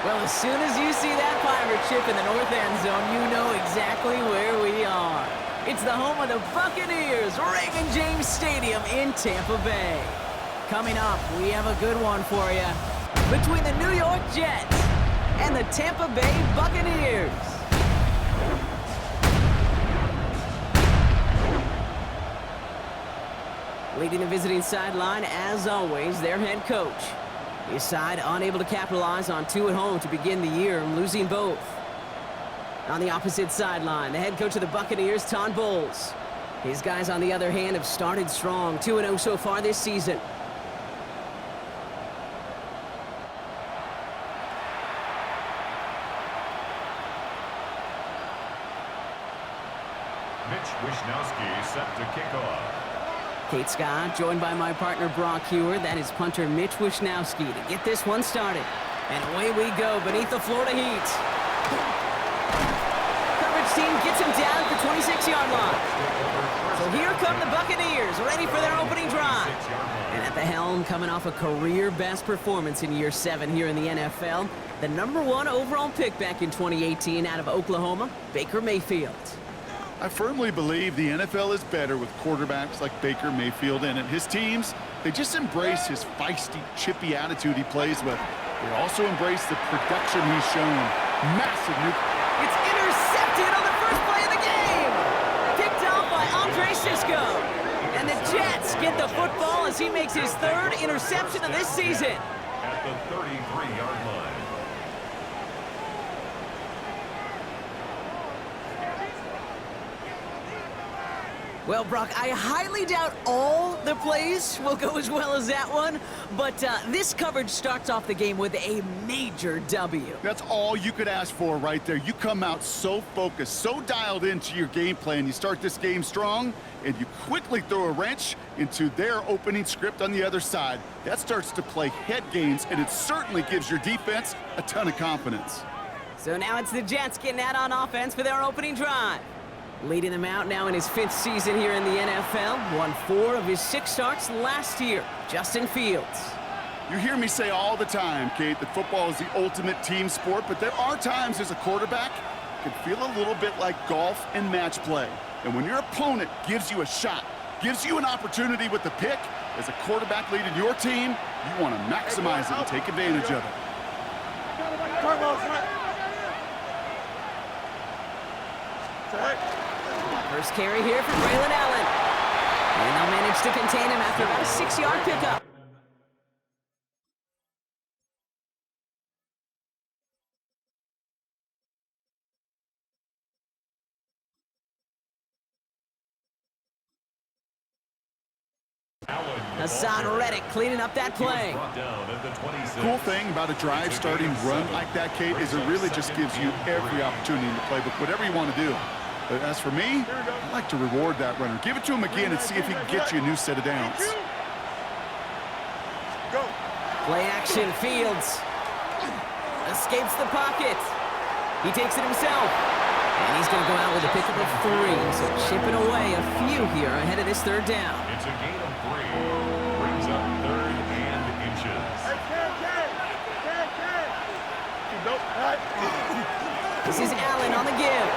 Well, as soon as you see that pirate ship in the north end zone, you know exactly where we are. It's the home of the Buccaneers, Raymond James Stadium in Tampa Bay. Coming up, we have a good one for you. Between the New York Jets and the Tampa Bay Buccaneers. Leading the visiting sideline, as always, their head coach. His side unable to capitalize on two at home to begin the year, losing both. On the opposite sideline, the head coach of the Buccaneers, Todd Bowles. His guys, on the other hand, have started strong, 2-0 so far this season. Mitch Wishnowsky set to kick off. Kate Scott, joined by my partner Brock Hewer. That is punter Mitch Wishnowsky to get this one started. And away we go beneath the Florida Heat. Coverage team gets him down at the 26-yard line. So here come the Buccaneers, ready for their opening drive. And at the helm, coming off a career-best performance in year 7 here in the NFL, the #1 overall pick back in 2018 out of Oklahoma, Baker Mayfield. I firmly believe the NFL is better with quarterbacks like Baker Mayfield in it. His teams, they just embrace his feisty, chippy attitude he plays with. They also embrace the production he's shown. Massive new... It's intercepted on the first play of the game! Picked off by Andre Sisco. And the Jets get the football as he makes his 3rd interception of this season. At the 33-yard line. Well, Brock, I highly doubt all the plays will go as well as that one, but this coverage starts off the game with a major W. That's all you could ask for right there. You come out so focused, so dialed into your game plan. You start this game strong, and you quickly throw a wrench into their opening script on the other side. That starts to play head games, and it certainly gives your defense a ton of confidence. So now it's the Jets getting out on offense for their opening drive. Leading them out now in his 5th season here in the NFL. Won 4 of his 6 starts last year. Justin Fields. You hear me say all the time, Kate, that football is the ultimate team sport, but there are times as a quarterback it can feel a little bit like golf and match play. And when your opponent gives you a shot, gives you an opportunity with the pick, as a quarterback leading your team, you want to maximize it and take advantage of it. First carry here for Braylon Allen. And they'll manage to contain him after about a 6-yard pickup. Hassan Reddick cleaning up that play. Cool thing about a drive starting run like that, Kate, is it really just gives you every opportunity in the playbook, whatever you want to do. But as for me, I like to reward that runner. Give it to him again and see if he can get you a new set of downs. Go. Play action, Fields. Escapes the pocket. He takes it himself. And he's going to go out with a pickup of 3. So chipping away a few here ahead of this 3rd down. It's a gain of 3. Brings up 3rd and inches. This is Allen on the give.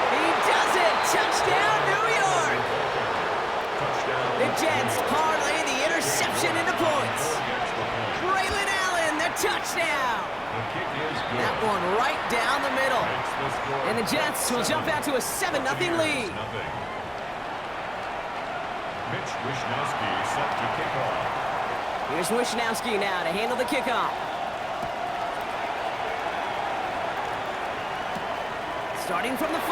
He does it! Touchdown, New York! The Jets parlay the interception into points. Braylon Allen, the touchdown! That one right down the middle. And the Jets will jump out to a 7-0 lead. Mitch Wishnowsky set to kick off. Here's Wishnowsky now to handle the kickoff. Starting from the 5.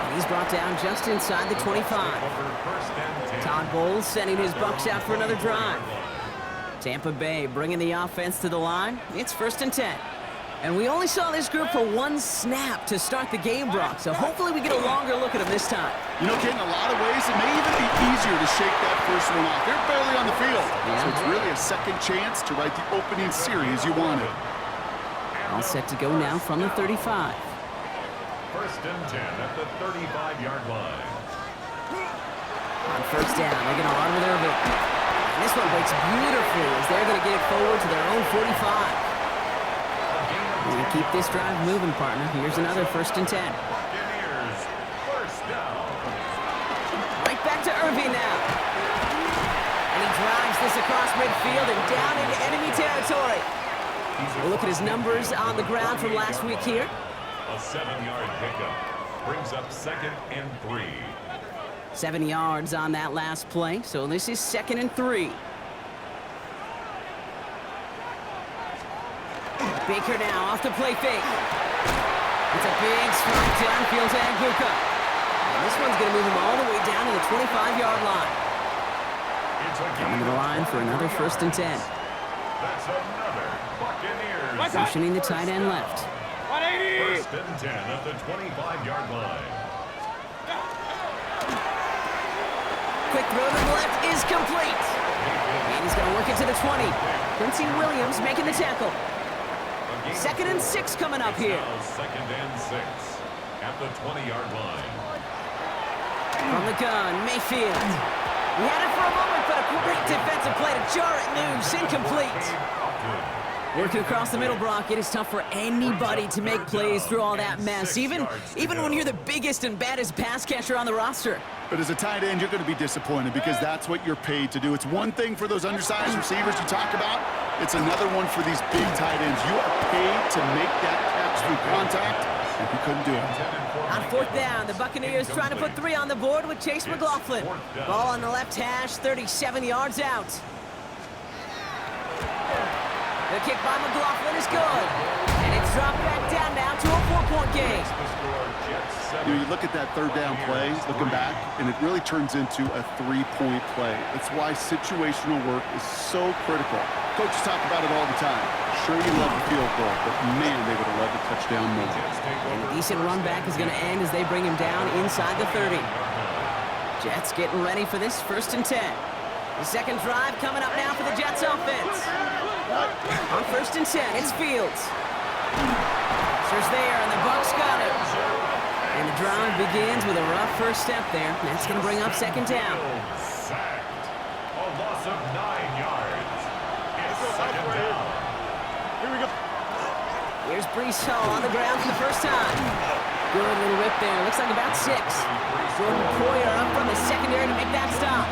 And he's brought down just inside the 25. Todd Bowles sending his Bucs out for another drive. Tampa Bay bringing the offense to the line. It's 1st and 10. And we only saw this group for 1 snap to start the game, Brock. So hopefully we get a longer look at them this time. You know, Kate, in a lot of ways, it may even be easier to shake that first one off. They're barely on the field. Yeah. So it's really a second chance to write the opening series you wanted. All set to go now from the 35. 1st and 10 at the 35-yard line. On 1st down, they're going to run with their bit. And this one breaks beautifully as they're going to get it forward to their own 45. We're going to keep this drive moving, partner. Here's another 1st and 10. Buccaneers, first down. Right back to Irving now. And he drives this across midfield and down into enemy territory. We'll look at his numbers on the ground from last week here. A 7-yard pickup brings up 2nd and 3. 7 yards on that last play, so this is 2nd and 3. Baker now off the play fake. It's a big strike downfield to Anguka. And this one's going to move him all the way down to the 25-yard line. Coming to the line for another 1st and 10. That's another Buccaneers. Motioning the tight end left. 1st and 10 at the 25-yard line. Quick throw to the left is complete. And he's going to work it to the 20. Quincy Williams making the tackle. 2nd and 6 coming up here. 2nd and 6 at the 20-yard line. From the gun, Mayfield. He had it for a moment, but a great defensive play to jar it loose. Incomplete. Working across the middle, Brock, it is tough for anybody to make plays through all that mess, even when you're the biggest and baddest pass catcher on the roster. But as a tight end, you're going to be disappointed because that's what you're paid to do. It's one thing for those undersized receivers you talk about. It's another one for these big tight ends. You are paid to make that catch through contact, and you couldn't do it. On 4th down, the Buccaneers trying to put 3 on the board with Chase McLaughlin. Ball on the left hash, 37 yards out. The kick by McLaughlin is good. And it's dropped back down now to a 4-point game. You look at that 3rd down play, looking back, and it really turns into a 3-point play. That's why situational work is so critical. Coaches talk about it all the time. Sure, you love the field goal, but man, they would have loved a touchdown moment. And a decent run back is going to end as they bring him down inside the 30. Jets getting ready for this 1st and 10. The 2nd drive coming up now for the Jets offense. On 1st and 10, it's Fields. Pressure's there, and the Bucs got it. And the drive begins with a rough first step there. That's going to bring up 2nd down. Sacked. A loss of 9 yards. It's 2nd down. Here we go. Here's Brees Hall on the ground for the first time. Good little rip there. Looks like about 6. Jordan Poyer up from the secondary to make that stop.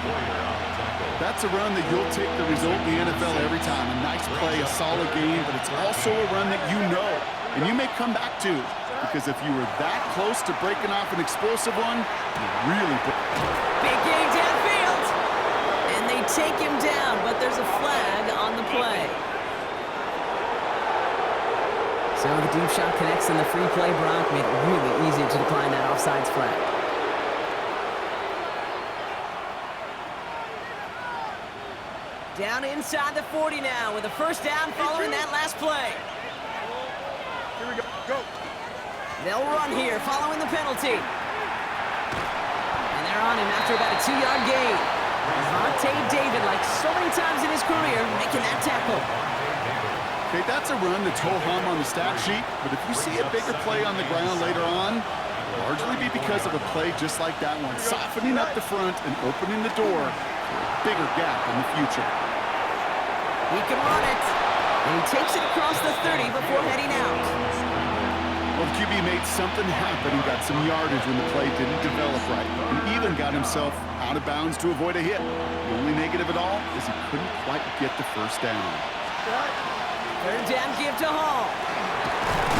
That's a run that you'll take the result in the NFL every time. A nice play, a solid game, but it's also a run that you know and you may come back to. Because if you were that close to breaking off an explosive one, you really put... Big game downfield. And they take him down, but there's a flag on the play. So the deep shot connects and the free play, Brock, made it really easy to decline that offsides flag. Down inside the 40 now with a 1st down following that last play. Here we go. Go. They'll run here following the penalty. And they're on him after about a 2-yard gain. Vontae David, like so many times in his career, making that tackle. Okay, that's a run that's ho-hum on the stat sheet, but if you see a bigger play on the ground later on, it'll largely be because of a play just like that one, softening up the front and opening the door for a bigger gap in the future. He can run it. And he takes it across the 30 before heading out. Well, the QB made something happen and got some yardage when the play didn't develop right, and even got himself out of bounds to avoid a hit. The only negative at all is he couldn't quite get the 1st down. 3rd down give to Hall.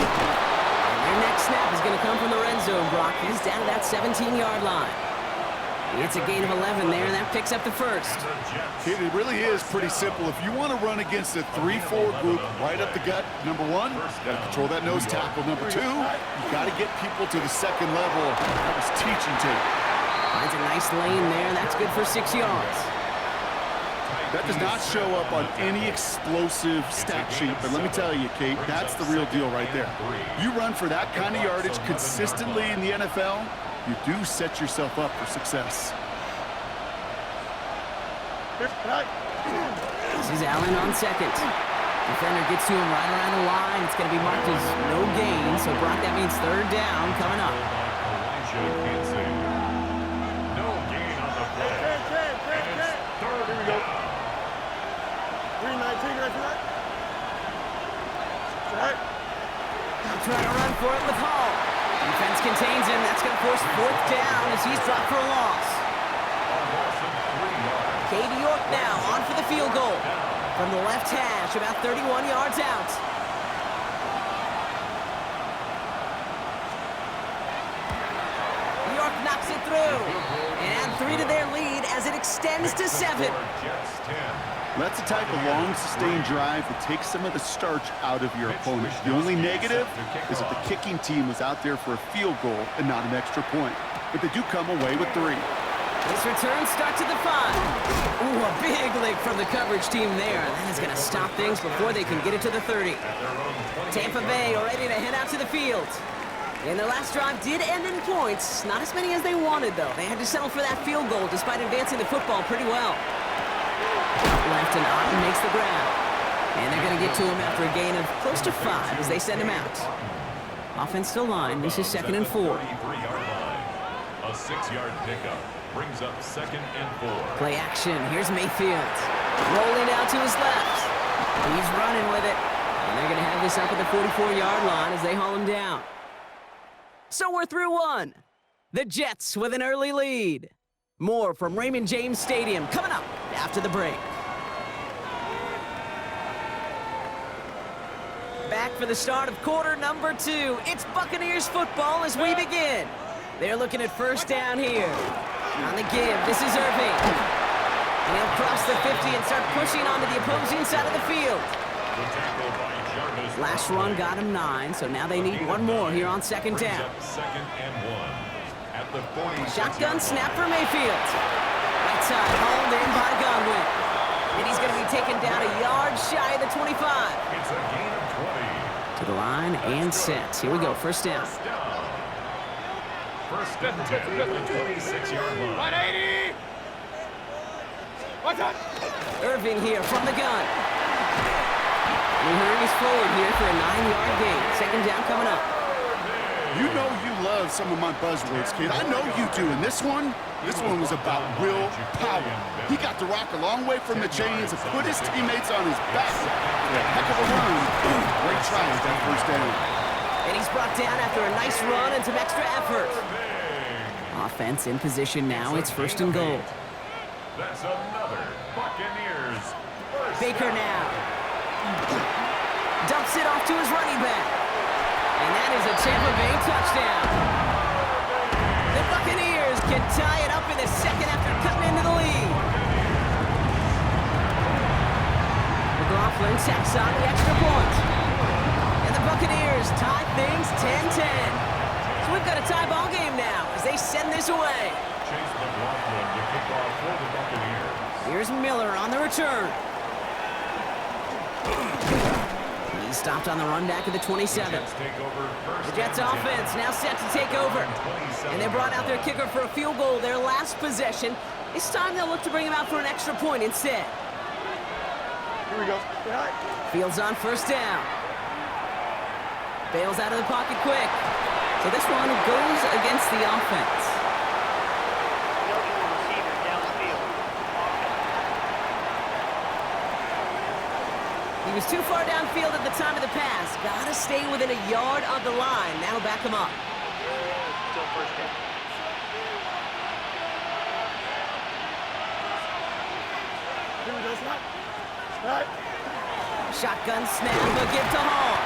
And their next snap is going to come from the red zone, Brock. He's down to that 17-yard line. It's a gain of 11 there, and that picks up the 1st. It really is pretty simple. If you want to run against a 3-4 group right up the gut, number 1, you got to control that nose tackle. Number 2, you got to get people to the 2nd level. That was teaching tape. Finds a nice lane there. That's good for 6 yards. That does not show up on any explosive stat sheet, but let me tell you, Kate, that's the real deal right there. You run for that kind of yardage consistently in the NFL, you do set yourself up for success. This is Allen on 2nd. Defender gets to him right around the line. It's going to be marked as no gain, so Brock, that means 3rd down coming up. No gain on the play. And it's 3rd down. Trying to run for it with Hall. Defense contains him. That's going to force fourth down as he's dropped for a loss. Katie York now on for the field goal. From the left hash, about 31 yards out. York knocks it through. And add 3 to their lead as it extends to 7. That's the type of long, sustained drive that takes some of the starch out of your opponent. The only negative is that the kicking team was out there for a field goal and not an extra point. But they do come away with 3. This return starts at the 5. Ooh, a big lick from the coverage team there. That is going to stop things before they can get it to the 30. Tampa Bay are ready to head out to the field. And their last drive did end in points. Not as many as they wanted, though. They had to settle for that field goal despite advancing the football pretty well. Left and Otten makes the grab. And they're going to get to him after a gain of close to 5 as they send him out. Offensive line, this is 2nd and 4. A 6-yard pickup brings up 2nd and 4. Play action. Here's Mayfield. Rolling out to his left. He's running with it. And they're going to have this up at the 44-yard line as they haul him down. So we're through 1. The Jets with an early lead. More from Raymond James Stadium coming up after the break. Back for the start of quarter number 2. It's Buccaneers football as we begin. They're looking at first down here. On the give, this is Irving. And he'll cross the 50 and start pushing onto the opposing side of the field. Last run got him 9, so now they need 1 more here on 2nd down. 2nd and 1. At the 40. Shotgun snap for Mayfield. Right side, hauled in by Godwin. And he's going to be taken down a yard shy of the 25. It's a gain of 20. To the line and set. Here we go, first down. First and 10 at the 26-yard line. 180! What's up? Irving here from the gun. And he hurries forward here for a 9-yard gain. 2nd down coming up. You know you love some of my buzzwords, kid. I know you do. And this one was about will power. He got the rock a long way from the chains and put his teammates on his back. For a heck of a run. Great try at that first down. And he's brought down after a nice run and some extra effort. Offense in position now. It's 1st and goal. That's another Buccaneers. Baker now. Dumps it off to his running back. And that is a Tampa Bay touchdown. The Buccaneers can tie it up in the 2nd after cutting into the lead. McLaughlin tacks on the extra point. And the Buccaneers tie things 10-10. So we've got a tie ball game now as they send this away. Chase McLaughlin to kick off for the Buccaneers. Here's Miller on the return. He's stopped on the run back at the 27. The Jets offense now set to take over. And they brought out their kicker for a field goal their last possession. This time they'll look to bring him out for an extra point instead. Here we go. Fields on first down. Bails out of the pocket quick. So this one goes against the offense. He was too far downfield at the time of the pass. Gotta stay within a yard of the line. That'll back him up. Still first down. Here we go, snap. Shotgun snap, a give to Hall.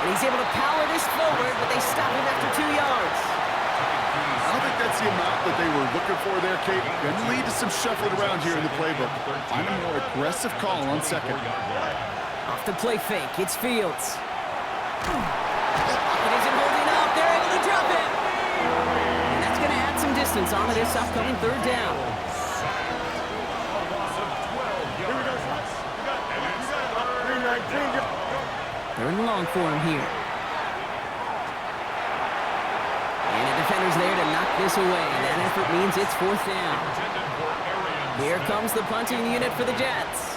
And he's able to power this forward, but they stop him after 2 yards. I don't think that's the amount that they were looking for there, Kate. Going to lead to some shuffling around here in the playbook. Find a more aggressive call on 2nd. Off the play fake, it's Fields. It isn't holding up. They're able to drop it. And that's going to add some distance onto this upcoming 3rd down. Here we go, snap. You got it. 3rd and long for him here. And the defender's there to knock this away. And that effort means it's 4th down. Here comes the punting unit for the Jets.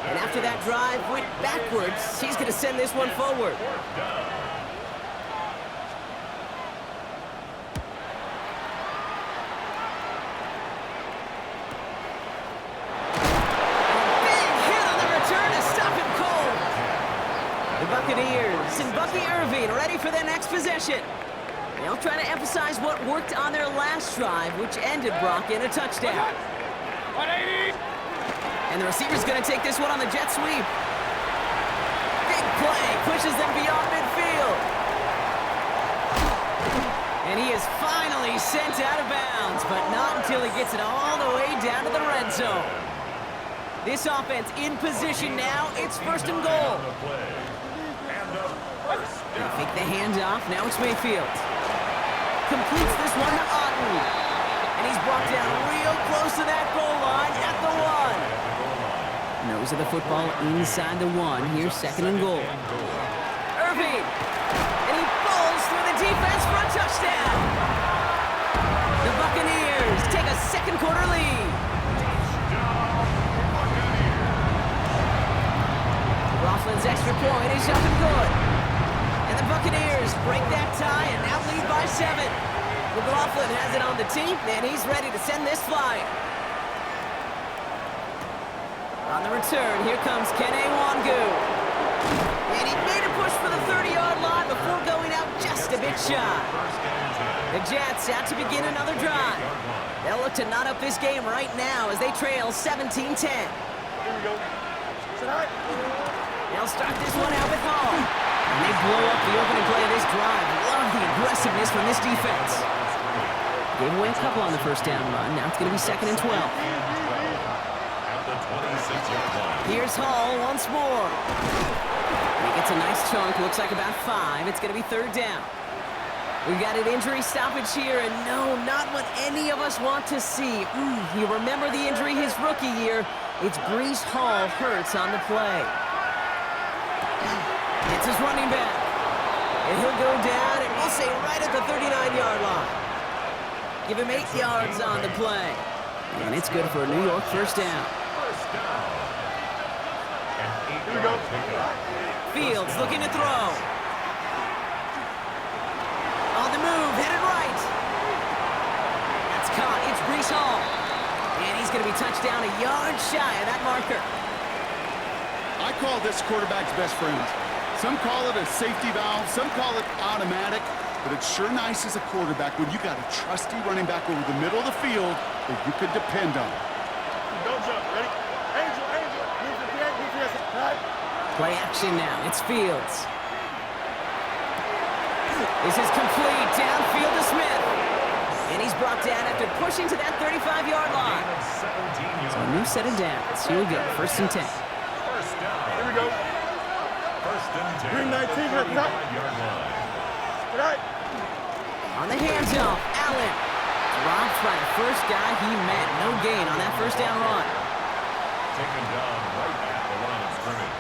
And after that drive went backwards, he's going to send this one forward. Big hit on the return to stop him possession. They'll try to emphasize what worked on their last drive, which ended Brock in a touchdown. 180. And the receiver's going to take this one on the jet sweep. Big play, pushes them beyond midfield. And he is finally sent out of bounds, but not until he gets it all the way down to the red zone. This offense in position now. It's first and goal. They fake the handoff. Now it's Mayfield. Completes this one to Otten. And he's brought down real close to that goal line at the 1. Nose of the football inside the 1. Here's second and goal. Irving. And he falls through the defense for a touchdown. The Buccaneers take a second quarter lead. Roslin's extra point is up and good. And the Buccaneers break that tie and now lead by 7. McLaughlin has it on the tee, and he's ready to send this flying. On the return, here comes Kene Wangu. And he made a push for the 30-yard line before going out just a bit shy. The Jets out to begin another drive. They'll look to knot up this game right now as they trail 17-10. Here we go. Tonight. They'll start this one out with Hall. And they blow up the opening play of this drive. Love the aggressiveness from this defense. Gave away a couple on the first down run. Now it's going to be second and 12. Here's Hall once more. He gets a nice chunk. Looks like about 5. It's going to be third down. We've got an injury stoppage here, and no, not what any of us want to see. You remember the injury his rookie year. It's Breece Hall hurts on the play. It's his running back. And he'll go down, and we'll say right at the 39-yard line. Give him 8 yards on the play. And it's good for a New York first down. Here we go. Fields looking to throw. On the move, headed right. That's caught. It's Breece Hall. And he's going to be touched down a yard shy of that marker. I call this quarterback's best friend. Some call it a safety valve, some call it automatic, but it's sure nice as a quarterback when you got a trusty running back over the middle of the field that you could depend on. Don't jump. Ready? Angel, Angel. Play action now. It's Fields. This is complete. Downfield to Smith. And he's brought down after pushing to that 35-yard line. So a new set of downs. Here we go. First and 10. Here we go. Green 19, tonight. On the hands-off, Allen. Dropped by the first guy he met. No gain on that first down run. Taken down right at the line of scrimmage.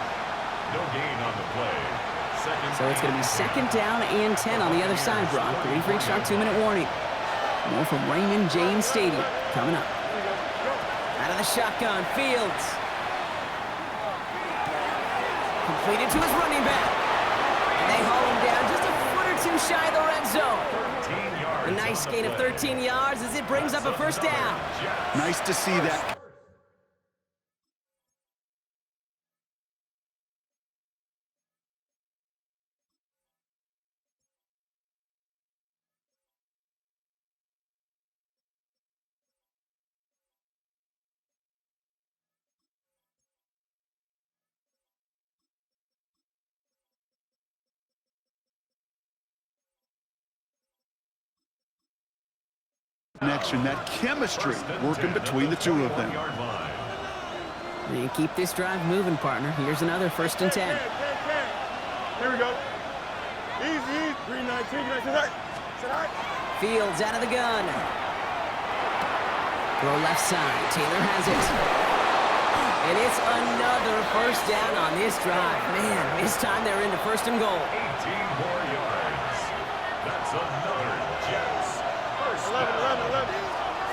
No gain on the play. So it's going to be second down and 10 on the other side, Brock. We've reached our 2-minute warning. More from Raymond James Stadium coming up. Out of the shotgun, Fields. Completed to his running back. And they haul him down just a foot or two shy of the red zone. A nice gain of 13 yards as it brings up a first down. Nice to see that. Connection, that chemistry working between the two of them. You keep this drive moving, partner. Here's another first and 10. Here we go. Easy. Green 19, tonight. Fields out of the gun. Throw left side. Taylor has it. And it's another first down on this drive. Man, this time they're into first and goal. 18 more yards. That's another Jets. 11.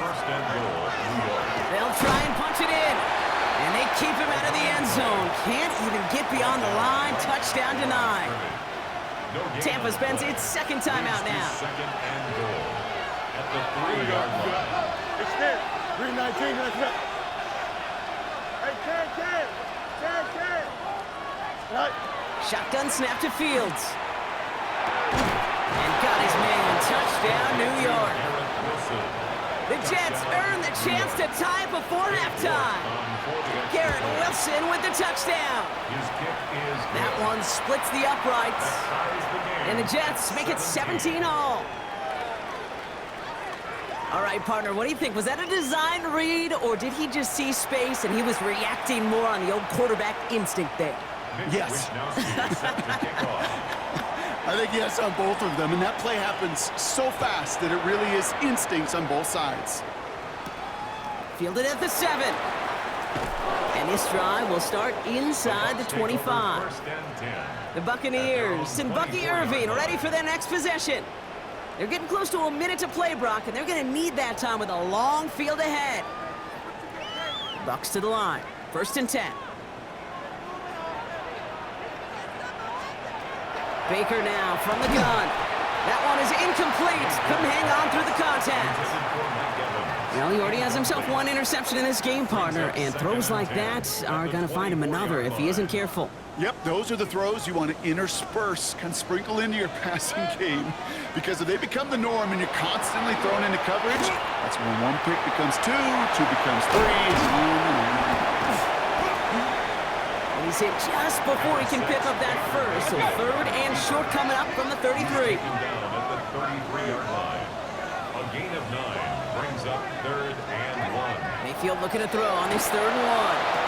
First and goal, New York. They'll try and punch it in. And they keep him out of the end zone. Can't even get beyond the line. Touchdown denied. Tampa spends its second timeout now. Second and goal at the 3-yard line. Extend. Green 19, Hey, Can. Right. Shotgun snap to Fields. And got his man. Touchdown, New York. The Jets earn the chance to tie before halftime. Garrett Wilson with the touchdown. That one splits the uprights. And the Jets make it 17-all. All right, partner, what do you think? Was that a design read, or did he just see space and he was reacting more on the old quarterback instinct there? Yes. I think yes on both of them, and that play happens so fast that it really is instincts on both sides. Fielded at the 7. And this drive will start inside the 25. The Buccaneers and Bucky Irving ready for their next possession. They're getting close to a minute to play, Brock, and they're going to need that time with a long field ahead. Bucks to the line. 1st and 10. Baker now from the gun. That one is incomplete. Couldn't hang on through the contact. Well, he already has himself one interception in this game, partner, and throws like that are going to find him another if he isn't careful. Yep, those are the throws you want to intersperse, kind of sprinkle into your passing game, because if they become the norm and you're constantly thrown into coverage, that's when 1 pick becomes 2, 2 becomes 3, and He's hit just before he can pick up that first, so 3rd and short coming up from the 33. Down at the 33-yard line. A gain of 9 brings up 3rd and 1. Mayfield looking to throw on this 3rd and 1.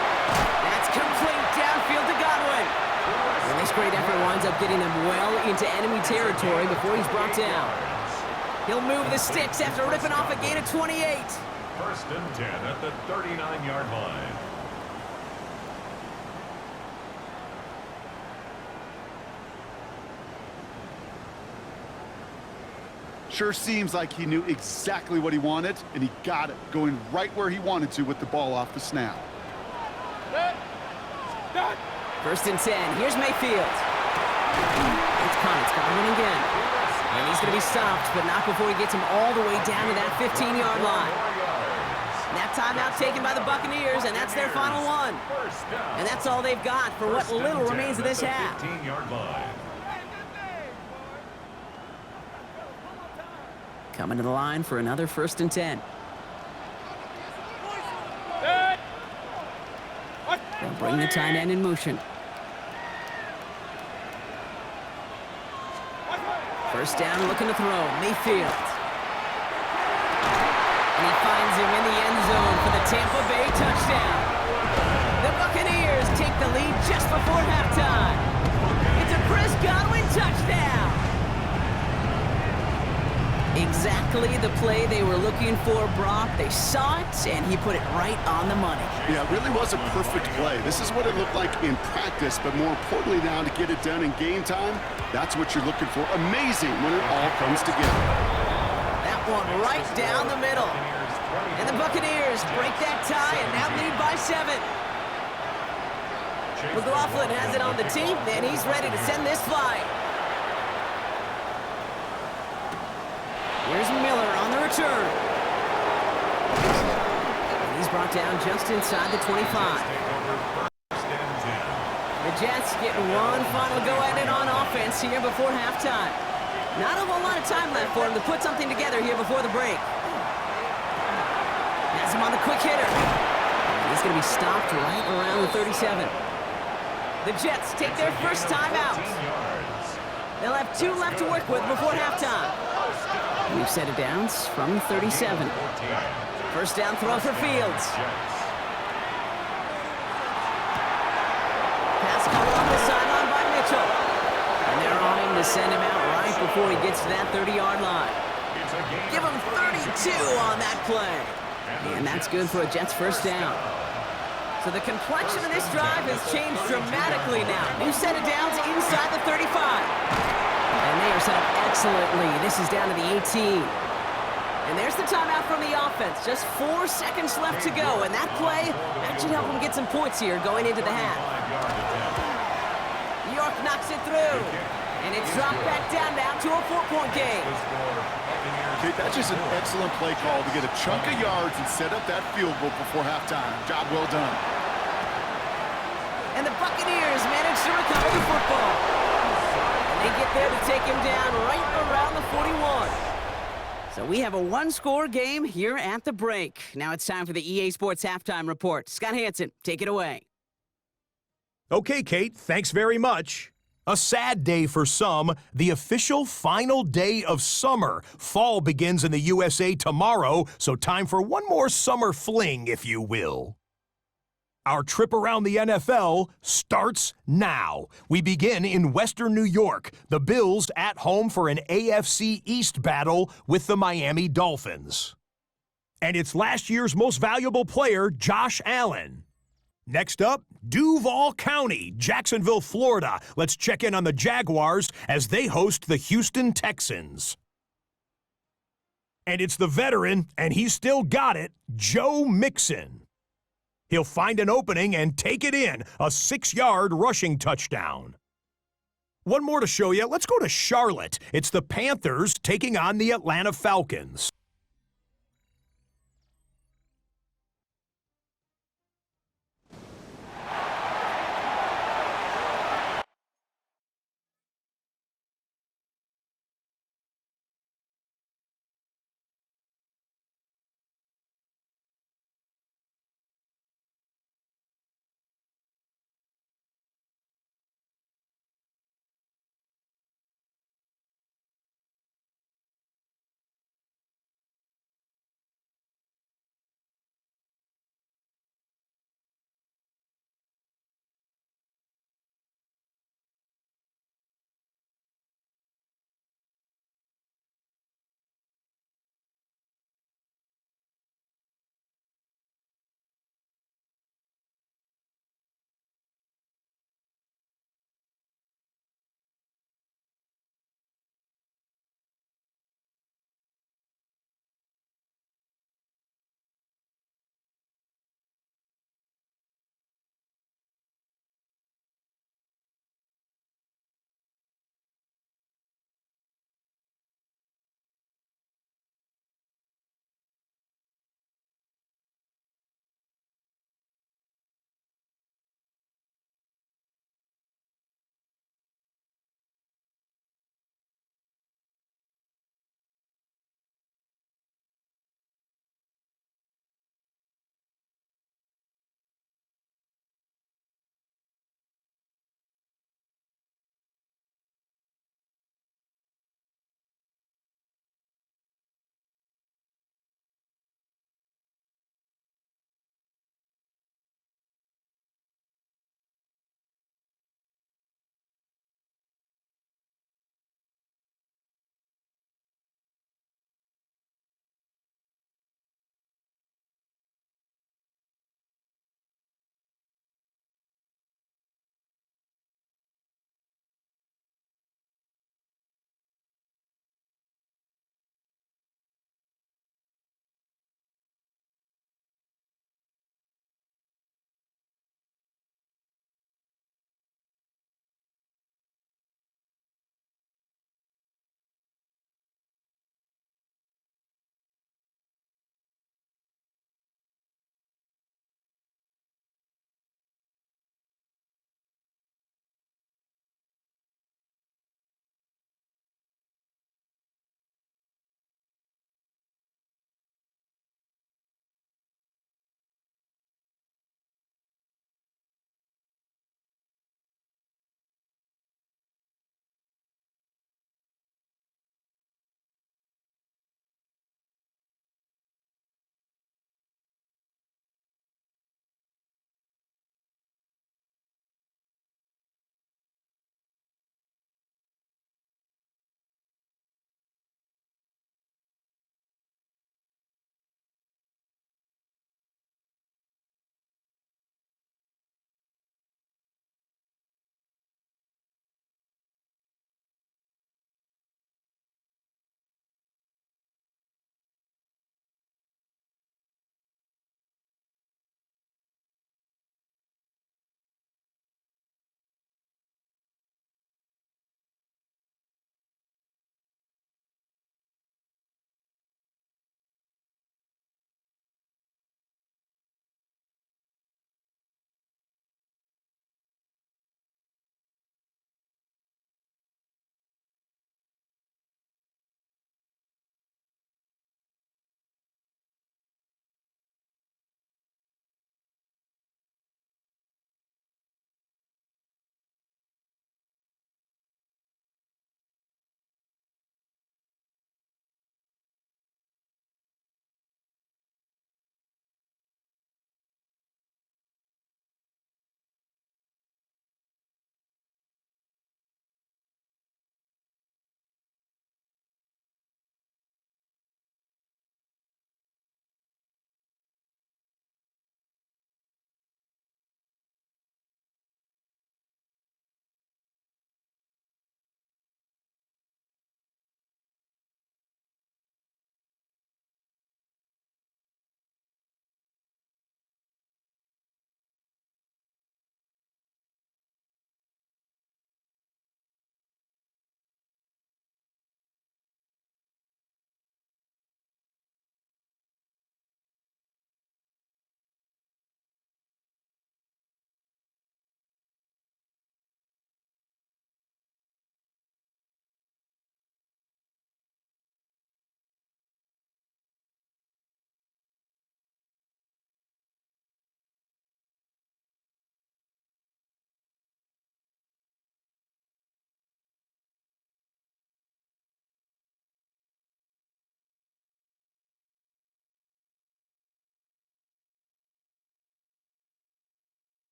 That's complete downfield to Godwin. And this great effort winds up getting them well into enemy territory before he's brought down. He'll move the sticks after ripping off a gain of 28. 1st and 10 at the 39-yard line. sure seems like he knew exactly what he wanted, and he got it, going right where he wanted to with the ball off the snap. 1st and 10. Here's Mayfield. It's Godwin again. And he's going to be stopped, but not before he gets him all the way down to that 15-yard line. That timeout taken by the Buccaneers, and that's their final one. And that's all they've got for what little remains of this half. 15-yard line. Coming to the line for another 1st and 10. They'll bring the tight end in motion. 1st down, looking to throw. Mayfield. And he finds him in the end zone for the Tampa Bay touchdown. The Buccaneers take the lead just before halftime. It's a Chris Godwin touchdown. Exactly the play they were looking for, Brock. They saw it, and he put it right on the money. Yeah, it really was a perfect play. This is what it looked like in practice, but more importantly now to get it done in game time, that's what you're looking for. Amazing when it all comes together. That one right down the middle. And the Buccaneers break that tie and now lead by 7. McLaughlin has it on the team, and he's ready to send this flight. Here's Miller on the return. And he's brought down just inside the 25. The Jets getting one final go at it on offense here before halftime. Not a whole lot of time left for him to put something together here before the break. Has him on the quick hitter. And he's going to be stopped right around the 37. The Jets take their first time out. They'll have 2 left to work with before halftime. We've set it down from 37. 1st down throw for Fields. Pass caught off the sideline by Mitchell. And they're on him to send him out right before he gets to that 30-yard line. Give him 32 on that play. And that's good for a Jets 1st down. So the complexion of this drive has changed dramatically now. New set of downs inside the 35. And they are set up excellently. This is down to the 18. And there's the timeout from the offense. Just 4 seconds left to go. And that play, that should help them get some points here going into the half. York knocks it through. And it's dropped back down now to a 4-point game. Okay, that's just an excellent play call to get a chunk of yards and set up that field goal before halftime. Job well done. And the Buccaneers manage to recover the football. They get there to take him down right around the 41. So we have a one-score game here at the break. Now it's time for the EA Sports Halftime Report. Scott Hansen, take it away. Okay, Kate, thanks very much. A sad day for some, the official final day of summer. Fall begins in the USA tomorrow, so time for one more summer fling, if you will. Our trip around the NFL starts now. We begin in Western New York. The Bills at home for an AFC East battle with the Miami Dolphins. And it's last year's most valuable player, Josh Allen. Next up, Duval County, Jacksonville, Florida. Let's check in on the Jaguars as they host the Houston Texans. And it's the veteran, and he's still got it, Joe Mixon. He'll find an opening and take it in, a 6-yard rushing touchdown. One more to show you. Let's go to Charlotte. It's the Panthers taking on the Atlanta Falcons.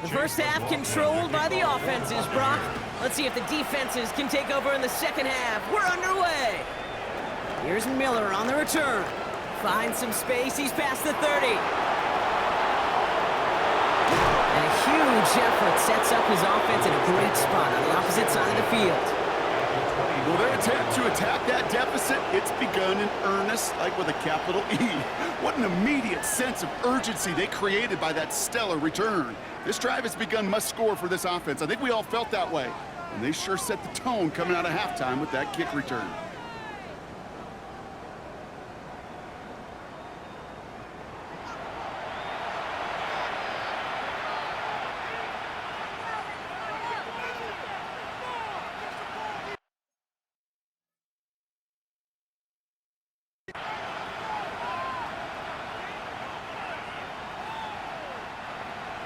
The first half controlled by the offenses, Brock. Let's see if the defenses can take over in the second half. We're underway. Here's Miller on the return. Finds some space. He's past the 30. And a huge effort sets up his offense in a great spot on the opposite side of the field. Well, their attempt to attack that deficit, it's begun in earnest, like with a capital E. What an immediate sense of urgency they created by that stellar return. This drive has begun must score for this offense. I think we all felt that way. And they sure set the tone coming out of halftime with that kick return.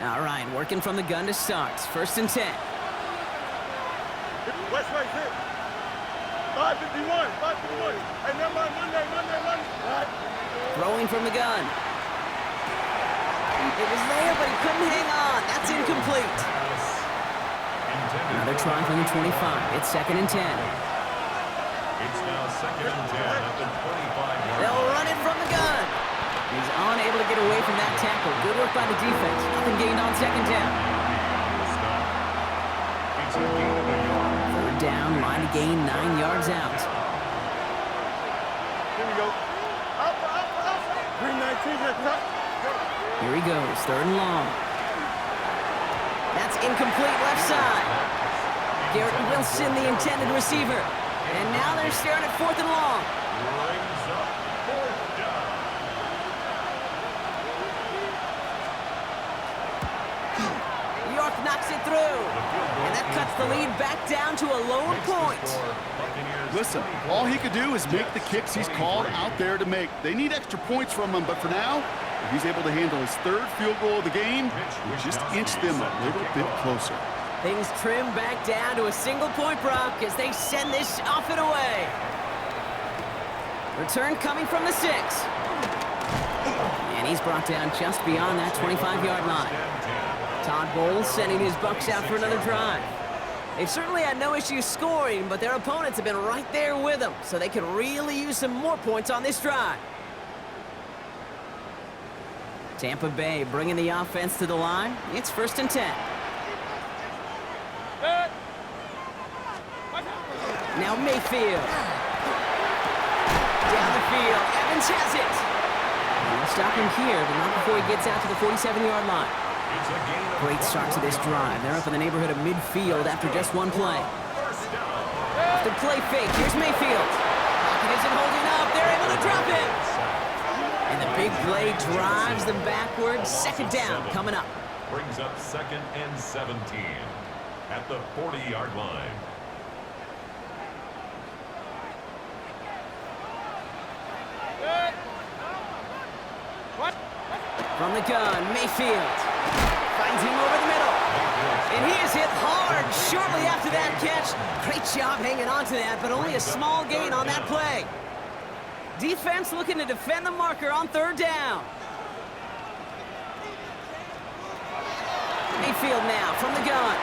All right, working from the gun to start. First and 10. West right here. 551, 551. Hey, never mind, Monday. Right. Throwing from the gun. It was there, but he couldn't hang on. That's incomplete. Another try from the 25. It's second and 10. It's now second and 10 at the 25-yard They'll line. run it from the gun. He's unable to get away from that tackle. Good work by the defense. Nothing gained on second down. It's a gain of a yard. Third down, line to gain 9 yards out. Here we go. Up. 319, that's up. Here he goes, third and long. That's incomplete left side. Garrett Wilson, the intended receiver. And now they're staring at fourth and long. Brings up fourth down. York knocks it through. And that cuts the lead back down to a lower point. Listen, all he could do is make the kicks he's called out there to make. They need extra points from him, but for now, if he's able to handle his third field goal of the game, we'll just inch them a little bit closer. Things trim back down to a single point, Brock, as they send this off and away. Return coming from the 6. And he's brought down just beyond that 25-yard line. Todd Bowles sending his Bucks out for another drive. They've certainly had no issues scoring, but their opponents have been right there with them, so they could really use some more points on this drive. Tampa Bay bringing the offense to the line. It's first and 10. Now Mayfield. Down the field. Evans has it. They'll stop him here, but not before he gets out to the 47-yard line. Great start to this drive. They're up in the neighborhood of midfield after just one play. Off the play fake, here's Mayfield. Pocket isn't holding up. They're able to drop it. And the big play drives them backwards. Second down coming up. Brings up second and 17 at the 40-yard line. From the gun, Mayfield finds him over the middle. And he is hit hard shortly after that catch. Great job hanging on to that, but only a small gain on that play. Defense looking to defend the marker on third down. Mayfield now from the gun.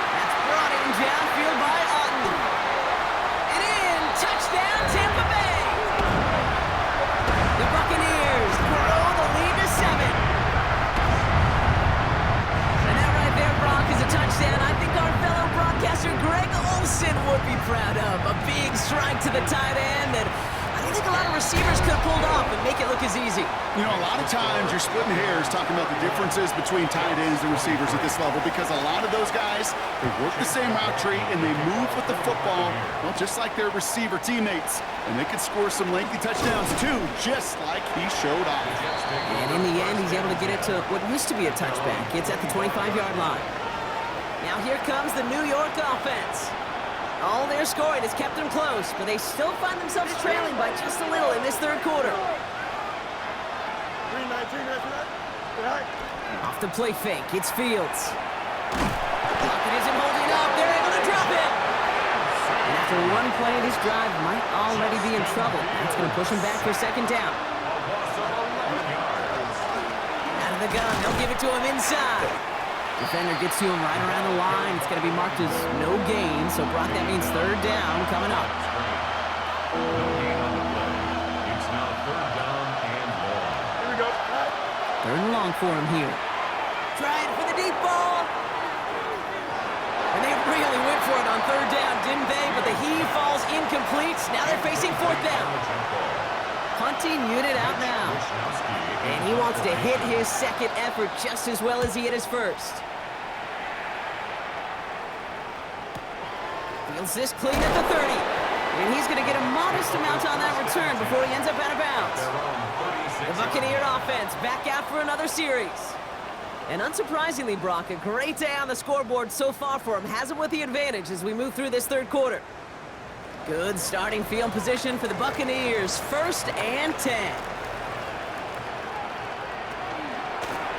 That's brought in downfield by Otten. And in, touchdown Tampa Bay. The Buccaneers grow the lead to 7. And that right there, Brock, is a touchdown I think our fellow broadcaster Greg Olsen would be proud of. A big strike to the tight end that I don't think a lot of receivers could have pulled off and make it look as easy. You know, a lot of times you're splitting hairs talking about the differences between tight ends and receivers at this level because a lot of those guys, they work the same route tree and they move with the football, well, just like their receiver teammates. And they could score some lengthy touchdowns too, just like he showed off. And in the end, he's able to get it to what used to be a touchback. It's at the 25-yard line. Now here comes the New York offense. All their scoring has kept them close, but they still find themselves trailing by just a little in this third quarter. 319, that's right. Off the play fake, it's Fields. Pocket isn't holding up, they're able to drop it. And after one play, this drive might already be in trouble. That's going to push him back for second down. Out of the gun. They'll give it to him inside. Defender gets to him right around the line. It's going to be marked as no gain. So, Brock, that means third down coming up. No gain on the play. It's now third down and long. Here we go. Third and long for him here. Trying for the deep ball. And they really went for it on third down, didn't they? But the heave falls incomplete. Now they're facing fourth down. Punting unit out now. And he wants to hit his second effort just as well as he hit his first. Fields this clean at the 30. And he's going to get a modest amount on that return before he ends up out of bounds. The Buccaneer offense back out for another series. And unsurprisingly, Brock, a great day on the scoreboard so far for him. Has him with the advantage as we move through this third quarter. Good starting field position for the Buccaneers. 1st and 10.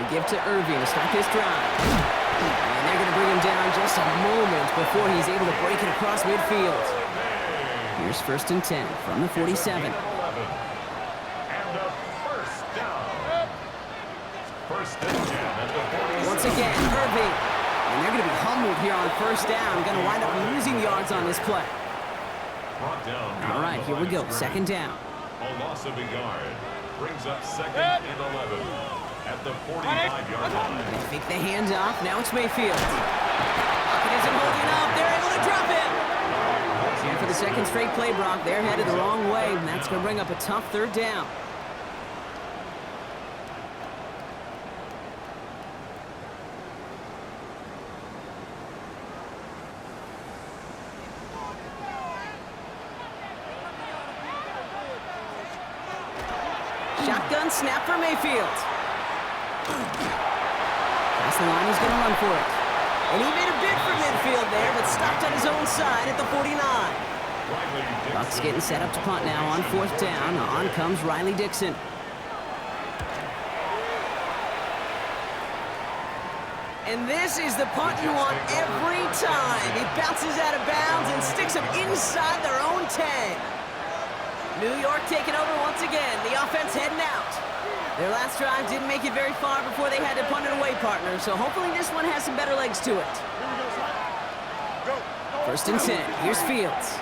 We give to Irving to start this drive. And they're going to bring him down just a moment before he's able to break it across midfield. Here's 1st and 10 from the 47. And a first down. 1st and 10 at the 47. Once again, Irving. And they're going to be humbled here on 1st down. Going to wind up losing yards on this play. Brought down. All right, here we go. 2nd down. A loss of a yard. Brings up 2nd and 11 at the 45-yard line. They fake the handoff. Now it's Mayfield. It isn't holding up. They're able to drop it. And for the second straight play, Brock, they're headed the wrong way, and that's going to bring up a tough 3rd down. Shotgun snap for Mayfield. Across the line, he's going to run for it. And he made a bid for midfield there, but stopped on his own side at the 49. Bucks getting set up to punt now on 4th down. On comes Riley Dixon. And this is the punt you want every time. He bounces out of bounds and sticks him inside their own 10. New York taking over once again. The offense heading out. Their last drive didn't make it very far before they had to punt it away, partner. So hopefully this one has some better legs to it. 1st and 10. Here's Fields.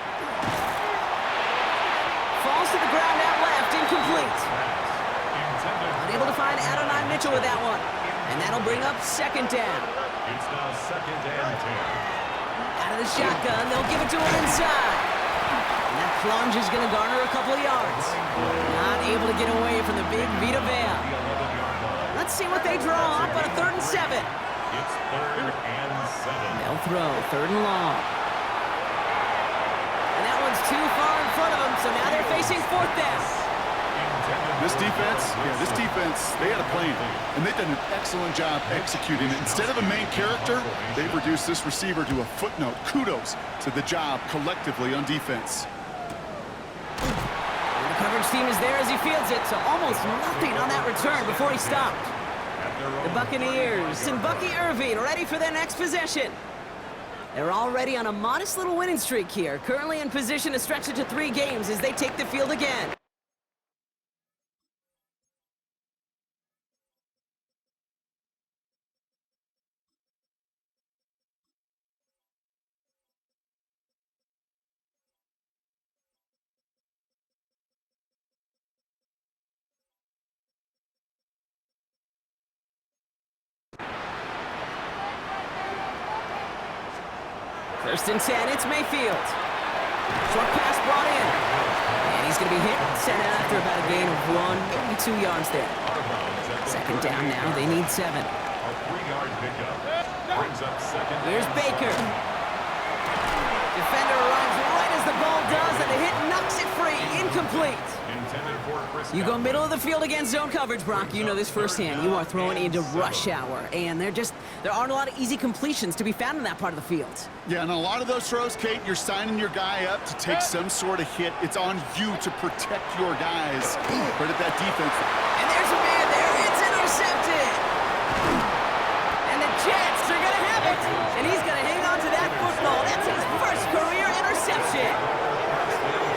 Falls to the ground out left. Incomplete. Unable to find Adonai Mitchell with that one. And that'll bring up 2nd down. It's now 2nd and 10. Out of the shotgun. They'll give it to him inside. And that plunge is going to garner a couple of yards. Not able to get away from the big Vita Vea. Let's see what they draw up on a 3rd and 7. It's 3rd and 7. They'll throw 3rd and long. And that one's too far in front of them, so now they're facing 4th down. This defense, they had a plan, and they've done an excellent job executing it. Instead of a main character, they've reduced this receiver to a footnote. Kudos to the job collectively on defense. And the coverage team is there as he fields it, so almost nothing on that return before he stopped. The Buccaneers and Bucky Irving ready for their next possession. They're already on a modest little winning streak here, currently in position to stretch it to 3 games as they take the field again. First and 10, it's Mayfield. Short pass brought in. And he's going to be hit, sent out after about a gain of 1, maybe 2 yards there. 2nd down now, they need 7. A 3-yard pickup. Brings up 2nd. Here's Baker. Defender arrives right as the ball does, and the hit knocks it free. Incomplete. You go middle of the field against zone coverage, Brock. You know this firsthand. You are throwing into rush hour, and there aren't a lot of easy completions to be found in that part of the field. Yeah, and a lot of those throws, Kate, you're signing your guy up to take some sort of hit. It's on you to protect your guys. Credit that defense. And there's a man there. It's intercepted. And the Jets are going to have it. And he's going to hang on to that football. That's his first career interception.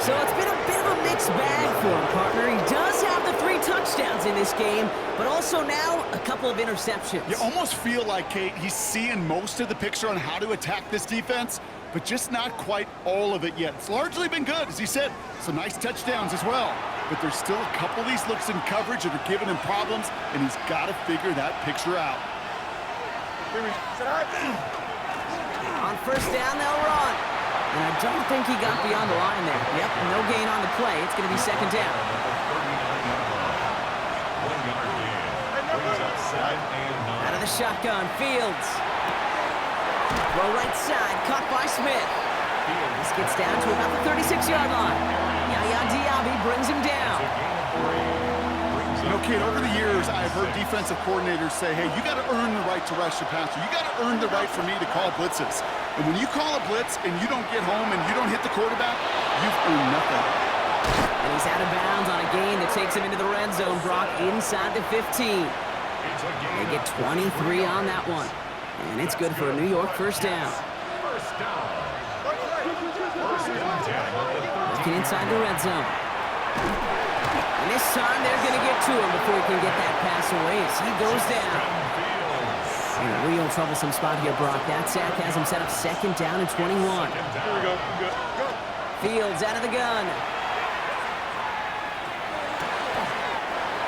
So it's been a bit of a mixed bag for him, partner. He does have the 3 touchdowns. touchdowns in this game, but also now a couple of interceptions. You almost feel like, Kate, he's seeing most of the picture on how to attack this defense, but just not quite all of it yet. It's largely been good, as he said. Some nice touchdowns as well. But there's still a couple of these looks in coverage that are giving him problems, and he's got to figure that picture out. On first down, they'll run. And I don't think he got beyond the line there. Yep, no gain on the play. It's going to be second down. 1 yard gain. Brings up 7 and 9. Out of the shotgun, Fields. Throw right side, caught by Smith. This gets down to about the 36-yard line. Yaya Diaby brings him down. You know, Kate, over the years, I've heard defensive coordinators say, hey, you got to earn the right to rush the passer. You got to earn the right for me to call blitzes. And when you call a blitz and you don't get home and you don't hit the quarterback, you've earned nothing. And he's out of bounds on a gain that takes him into the red zone, Brock, inside the 15. They get 23 on that one. And it's good for a New York first down. Looking inside the red zone. And this time they're going to get to him before he can get that pass away as he goes down. In a real troublesome spot here, Brock. That sack has him set up second down and 21. Here we go. Good. Go. Fields out of the gun.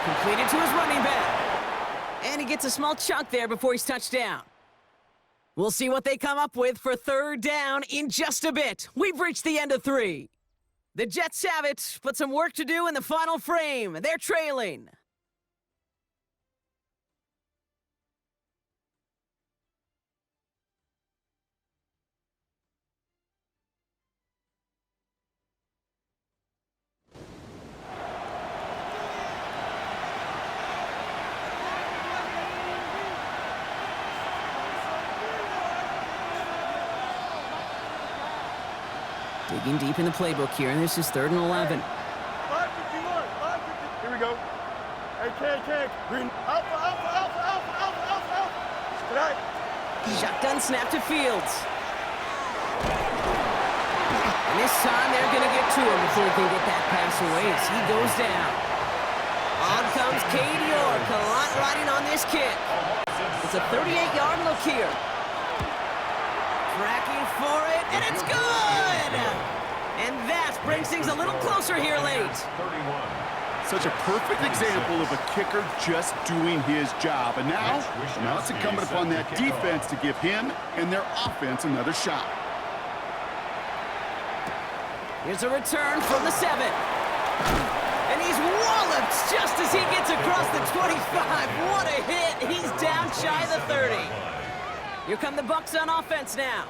Completed to his running back. And he gets a small chunk there before he's touched down. We'll see what they come up with for third down in just a bit. We've reached the end of 3. The Jets have it, but some work to do in the final frame. They're trailing. Digging deep in the playbook here, and this is 3rd and 11. 551. 550. Here we go. Hey, green. Alpha. Strike. Shotgun snap to Fields. And this time they're going to get to him before he can get that pass away as he goes down. On comes Cade York, a lot riding on this kick. It's a 38-yard look here. Tracking for it, and it's good! And that brings things a little closer here late. Such a perfect example of a kicker just doing his job. And now it's incumbent upon that defense to give him and their offense another shot. Here's a return from the 7. And he's walloped just as he gets across the 25. What a hit! He's down shy of the 30. Here come the Bucs on offense now.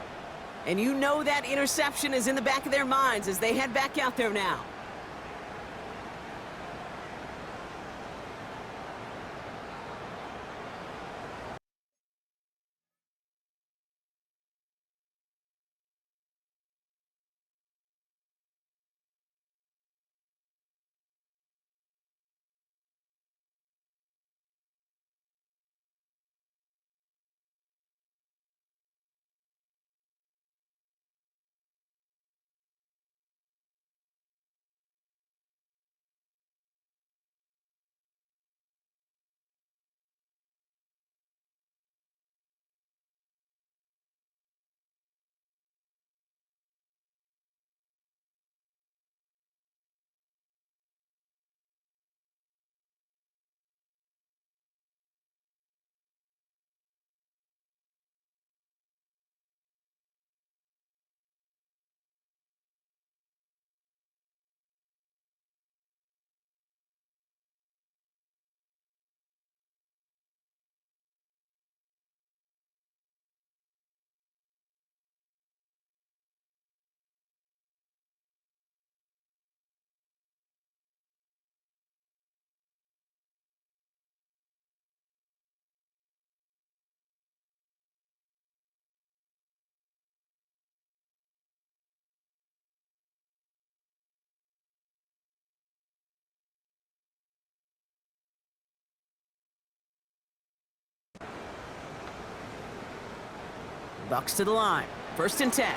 And you know that interception is in the back of their minds as they head back out there now. Bucs to the line. 1st and 10.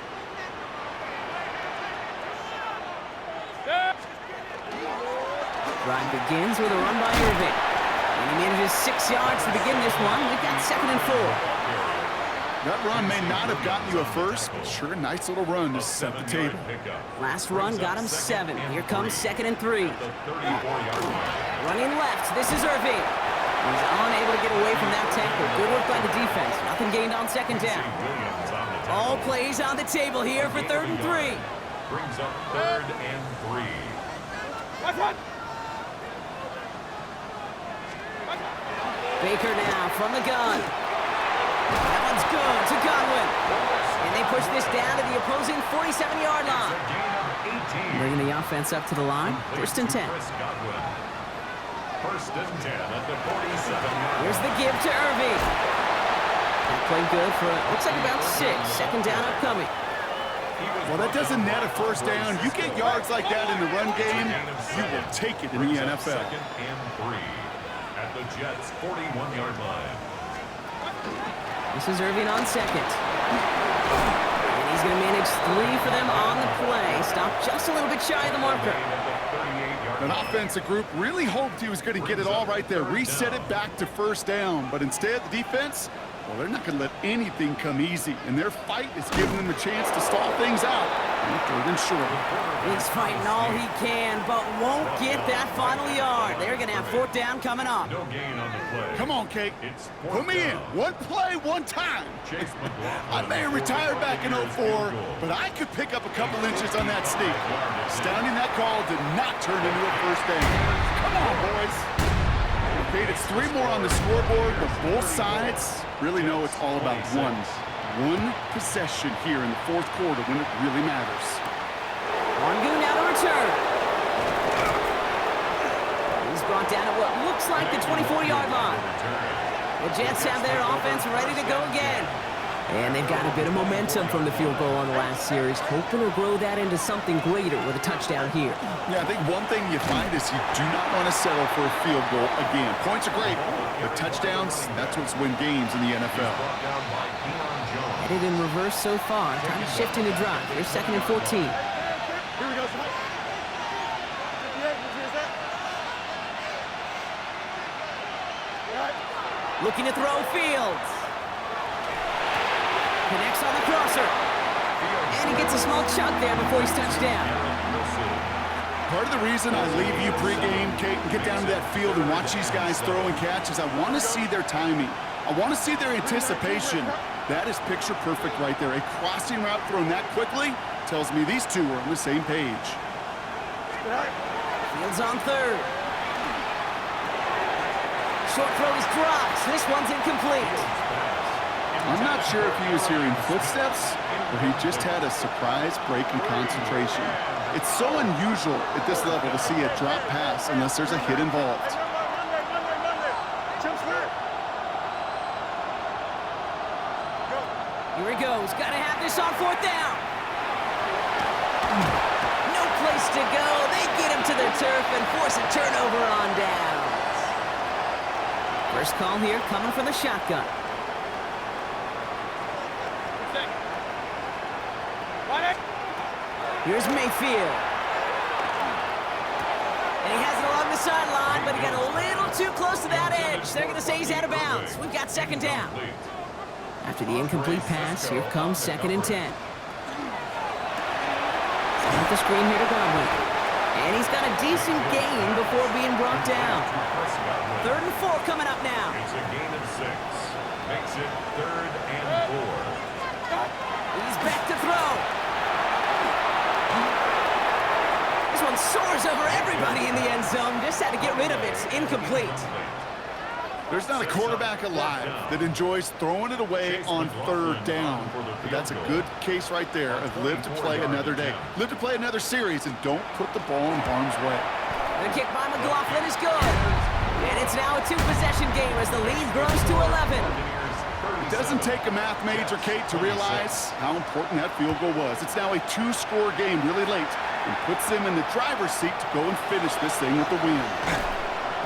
Drive begins with a run by Irving. And he manages 6 yards to begin this one. We've got 2nd and 4. That run may not have gotten you a first, but sure, nice little run to set the table. Last run got him 7. Here comes 2nd and 3. Running left, this is Irving. He's unable to get away from that tackle. Good work by the defense. Nothing gained on 2nd down. All plays on the table here for 3rd and 3. Brings up 3rd and 3. Baker now from the gun. That one's good to Godwin. And they push this down to the opposing 47-yard line. Bringing the offense up to the line. 1st and 10. 1st and 10 at the 47-yard. Here's the give to Irving. That played good for, looks like about 6. 2nd down upcoming. Well, that doesn't net a first down. You get yards like that in the run game, you will take it in the NFL. 2nd and 3 at the Jets' 41-yard line. This is Irving on 2nd. And he's going to manage 3 for them on the play. Stop just a little bit shy of the marker. An offensive group really hoped he was going to get it all right there, reset it back to 1st down. But instead, the defense, well, they're not going to let anything come easy. And their fight is giving them a chance to stall things out. And 3rd and short. He's fighting all he can, but won't get that final yard. They're going to have 4th down coming up. No gain on the play. Come on, Kate. It's Put me in. One play, one time. I may have retired back in 04, but I could pick up a couple inches on that sneak. Astounding that call did not turn into a 1st down. Come on, boys. Kate, it's 3 more on the scoreboard, but both sides really know it's all about one possession here in the 4th quarter when it really matters. Mongu now to return. He's brought down at what looks like the 24-yard line. The Jets have their offense ready to go again. And they've got a bit of momentum from the field goal on the last series, hoping to grow that into something greater with a touchdown here. Yeah, I think one thing you find is you do not want to settle for a field goal again. Points are great, but touchdowns, that's what's win games in the NFL. Headed in reverse so far, trying to shift into drive. Here's 2nd and 14. Here we go, Mike. 58, is that? Looking to throw Fields. Connects on the crosser. And he gets a small chunk there before he's touched down. Part of the reason I leave you pregame, Kate, and get down to that field and watch these guys throw and catch is I want to see their timing. I want to see their anticipation. That is picture perfect right there. A crossing route thrown that quickly tells me these two are on the same page. Fields on 3rd. Short throw is dropped. This one's incomplete. I'm not sure if he was hearing footsteps or he just had a surprise break in concentration. It's so unusual at this level to see a drop pass unless there's a hit involved. Here he goes. Got to have this on 4th down. No place to go. They get him to the turf and force a turnover on downs. First call here coming from the shotgun. Here's Mayfield. And he has it along the sideline, but he got a little too close to that edge. They're going to say he's out of bounds. We've got 2nd down. After the incomplete pass, here comes 2nd and 10. Off the screen here to Godwin. And he's got a decent gain before being brought down. 3rd and 4 coming up now. It's a gain of 6. Makes it 3rd and 4. He's back to throw. This one soars over everybody in the end zone. Just had to get rid of it. Incomplete. There's not a quarterback alive that enjoys throwing it away on 3rd down. But that's a good case right there of live to play another day. Live to play another series and don't put the ball in harm's way. The kick by McLaughlin is good. And it's now a 2-possession game as the lead grows to 11. It doesn't take a math major, Kate, to realize how important that field goal was. It's now a 2-score game really late and puts them in the driver's seat to go and finish this thing with the win.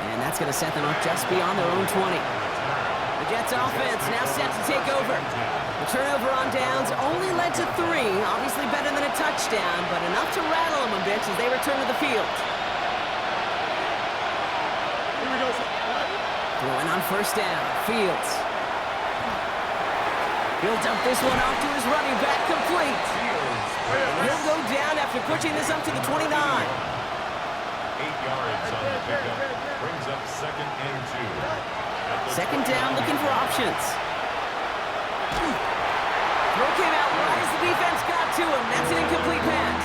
And that's going to set them up just beyond their own 20. The Jets offense now set to take over. The turnover on downs only led to 3. Obviously better than a touchdown, but enough to rattle them a bit as they return to the field. Throwing on first down. Fields. He'll dump this one off to his running back, complete. He'll go down after pushing this up to the 29. 8 yards on the pickup. Brings up 2nd and 2. Second down, looking for options. Throw came out right as the defense got to him. That's an incomplete pass.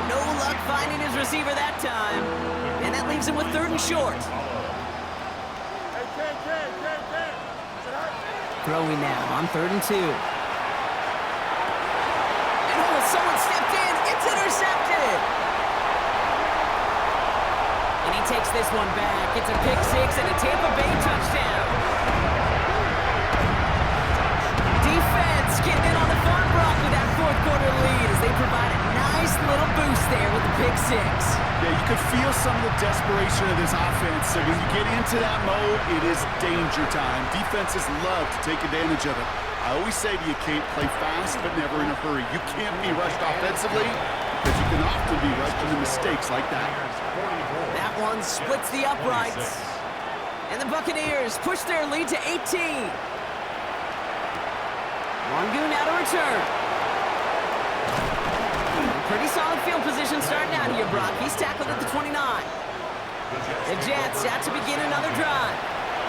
No luck finding his receiver that time. And that leaves him with 3rd and short. Throwing now on 3rd and 2. And someone stepped in. It's intercepted. And he takes this one back. It's a pick 6 and a Tampa Bay touchdown. Defense getting in on the farm block with that 4th quarter lead as they provide a nice little boost there with the pick 6. Yeah, you could feel some of the desperation of this offense. So when you get into that mode, it is danger time. Defenses love to take advantage of it. I always say to you, Kate, play fast but never in a hurry. You can't be rushed offensively because you can often be rushed into mistakes like that. That one splits the uprights. And the Buccaneers push their lead to 18. Mongoon now to return. Pretty solid field position starting out here, Brock. He's tackled at the 29. The Jets out to begin another drive.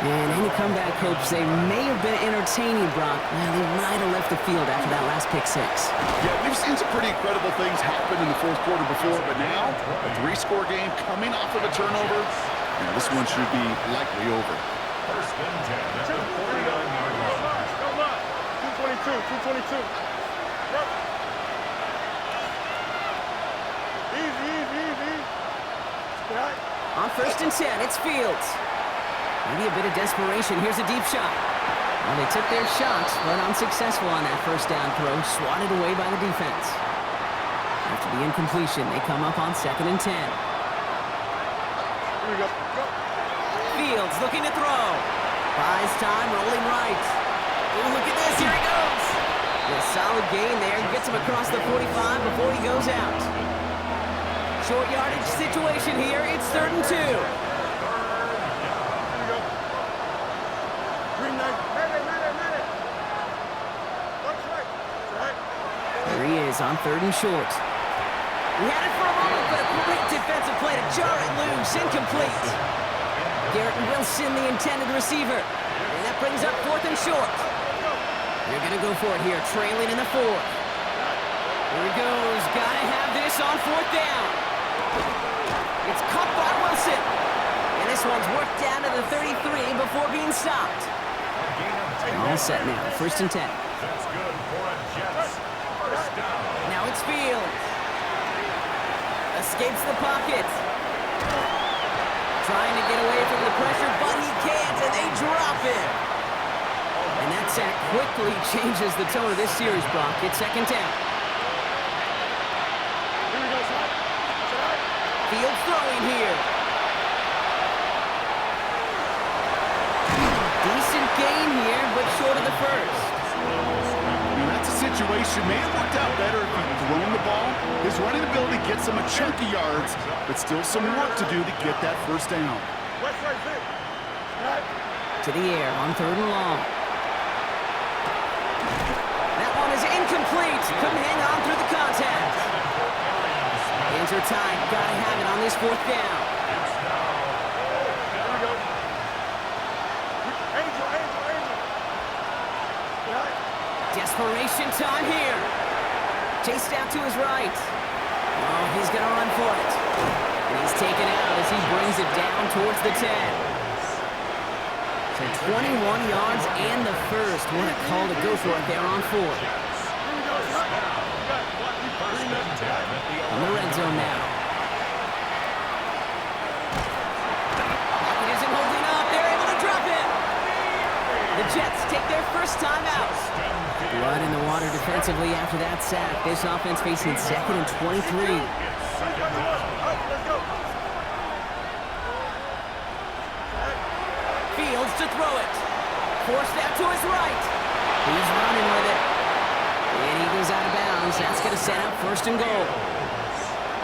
And any comeback hopes, they may have been entertaining, Brock. Well, they might have left the field after that last pick 6. Yeah, we've seen some pretty incredible things happen in the 4th quarter before, but now, a 3-score game coming off of a turnover, and this one should be likely over. 1st and 10 at the 49-yard line. 222. Yep. Easy. On 1st and 10, it's Fields. Maybe a bit of desperation. Here's a deep shot. Well, they took their shots, but unsuccessful on that first down throw. Swatted away by the defense. After the incompletion, they come up on 2nd and 10. Here we go. Fields looking to throw. Buys time, rolling right. Ooh, look at this. Here he goes. A solid gain there. Gets him across the 45 before he goes out. Short yardage situation here. It's 3rd and 2. There he is on 3rd and short. He had it for a moment, but a great defensive play to jar it loose. Incomplete. Garrett Wilson, the intended receiver. And that brings up 4th and short. They're going to go for it here, trailing in the 4th. Here he goes. Got to have this on 4th down. It's caught by Wilson. And this one's worked down to the 33 before being stopped. All set now, 1st and 10. That's good for a Jets. First down. Now it's Fields. Escapes the pocket. Trying to get away from the pressure, but he can't, and they drop it. And that sack quickly changes the tone of this series, Brock. It's 2nd down. Fields throwing here. Decent gain here, but short of the first. That's a situation may have worked out better if he'd thrown the ball. His running ability gets him a chunk of yards, but still some work to do to get that first down. To the air on 3rd and long. That one is incomplete. Couldn't hang on through the contact. Hands are tied. Gotta have it on this 4th down. Desperation time here. Chased out to his right. Oh, he's going to run for it. And he's taken out as he brings it down towards the 10. So 21 yards and the first. What a call to go for it there on 4. On the red zone now. Pocket isn't holding up. They're able to drop it. The Jets take their first time out. Blood in the water defensively after that sack. This offense facing 2nd and 23. Fields to throw it. Forced out to his right. He's running with it. And he goes out of bounds. That's going to set up 1st and goal.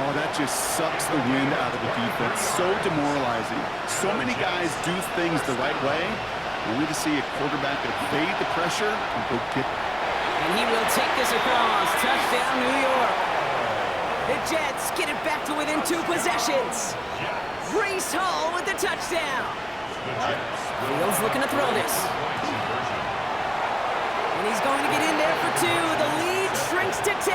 Oh, that just sucks the wind out of the defense. So demoralizing. So many guys do things the right way, only to see a quarterback evade the pressure and go get it. And he will take this across. Touchdown, New York. The Jets get it back to within 2 possessions. Breece Hall with the touchdown. Fields looking to throw this. And he's going to get in there for 2. The lead shrinks to 10.